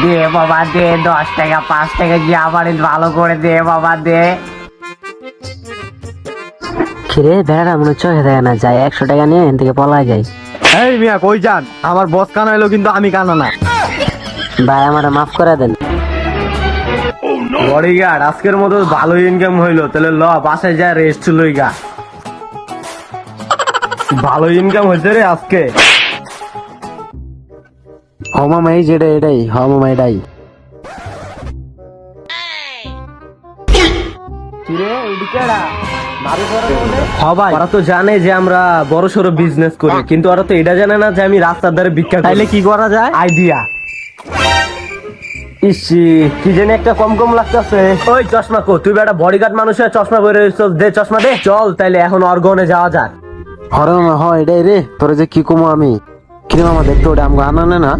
দে বাবা দে, 10 টাকা 5 টাকা দিয়ে আমার ভালো করে দে বাবা দে। খিরে বেড়াটা মনে চোখে দেয় না, যায় 100 টাকা নিয়ে এখান থেকে পলা যায়। এই মিয়া কই যান? আমার বস কানা হইলো কিন্তু আমি কানা না। ভাই আমার মাফ করে দেন। বডিগার্ড আজকের মতো ভালো ইনকাম হইলো, তাহলে ল বাসায় যায় রেস্ট লইগা। ভালো ইনকাম হয়েছে রে আজকে। হ মামা এই যেটা এটাই, হ মামা এটাই। ওরা তো জানে যে আমরা বড় সড়ো বিজনেস করি, কিন্তু ওরা তো এটা জানে না যে আমি রাস্তার ধারে ভিক্ষা করি। তাইলে কি করা যায়? আইডিয়া। ইসি কি জানি একটা কম কম লাগতেছে। ওই চশমা কো, তুই বেটা বডিগার্ড মানুষ হয়ে চশমা পরে রইছস, দে চশমা দে। চল তাইলে এখন অর্গনে যাওয়া যাক। হরে মামা হ এটাই রে, তোরে যে কি কমো আমি। কিরে মামা দেখতে ওটা আমাকে আনানে না,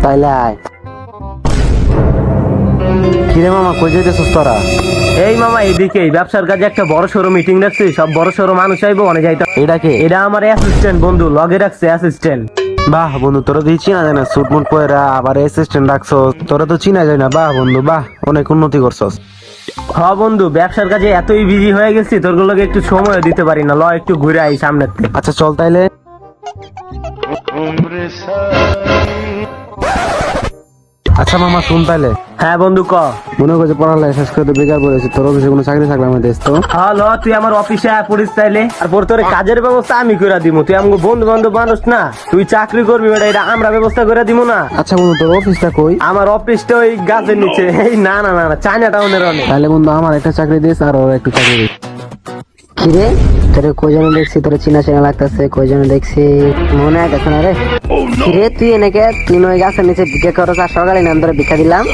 তাইলে আয়। কিরে মামা কই যাইতেছস তোরা? এই মামা এদিকে ব্যবসার কাজে একটা বড় সড়ো মিটিং রাখছি, সব বড় সড়ো মানুষ আইবো, অনেক যাইতে। এটা কে? এটা আমার অ্যাসিস্ট্যান্ট বন্ধু, লগে রাখছে অ্যাসিস্ট্যান্ট। বাহ বন্ধু, তোরা তো চিনা যায় না, সুট মুট পয়রা আবার অ্যাসিস্ট্যান্ট রাখছো, তোরা তো চিনা যায় না। বাহ বন্ধু বাহ, অনেক উন্নতি করছস। হ বন্ধু, ব্যবসার কাজে এতই বিজি হয়ে গেছি, তোর গুলোকে একটু সময় দিতে পারি না। ল একটু ঘুরে আই সামনের থেকে। আচ্ছা চল তাইলে। আচ্ছা মামা শুন তাইলে, হ্যাঁ বন্ধু ক। মনে করছে পড়ালেখা শেষ করে তো বেকার পড়েছি, তোর অফিসে কোনো চাকরি থাকলে আমি দেশ তো। হ্যাঁ ল, তুই আমার অফিসে আয় পড়িস তাইলে, তারপর তোর কাজের ব্যবস্থা আমি করে দিব। তুই আমাকে বন্ধু বান্ধব মানুষ না, তুই চাকরি করবি বেটা, এটা আমরা ব্যবস্থা করে দিব না। আচ্ছা বন্ধু তোর অফিসটা কই? আমার অফিসটা ওই গাছের নিচে। এই না না না না, চায়না টাউনের অনেক। তাহলে বন্ধু আমার একটা চাকরি দিস আর ওর একটু চাকরি দিস। কিরে তোরে কয়জনে দেখছি, তোরে চিনা চেনা লাগতেছে, কয়জনে দেখছি মনে আইতেছে না রে। কিরে তুই এনেকে, তুই ওই গাছের নিচে ভিক্ষা করছ আর সকালে নাম ধরে ভিক্ষা দিলাম।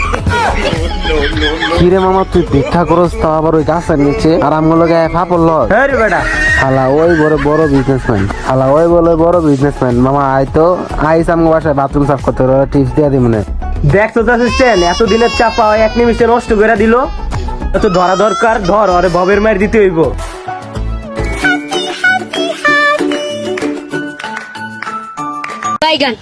কিরে মামা তুই ভিক্ষা করস তো আবার ওই গাছের নিচে, আর আমগুলো গায়ে ফা পড়লো। হ্যাঁ রে বেটা, হালা ওই বড় বড় বিজনেসম্যান, হালা ওই বলে বড় বিজনেসম্যান। মামা আয় তো, আইস আমগো বাসায় বাথরুম সাফ করতে, ওরা টিপস দিয়ে দিই মনে। দেখছো তো অ্যাসিস্ট্যান্ট, এতদিনের চাপা 1 নিমিষে নষ্ট করে দিল। তো ধরা দরকার, ধর আরে ভবের মায়ের দিতে হইব। Bye, gun.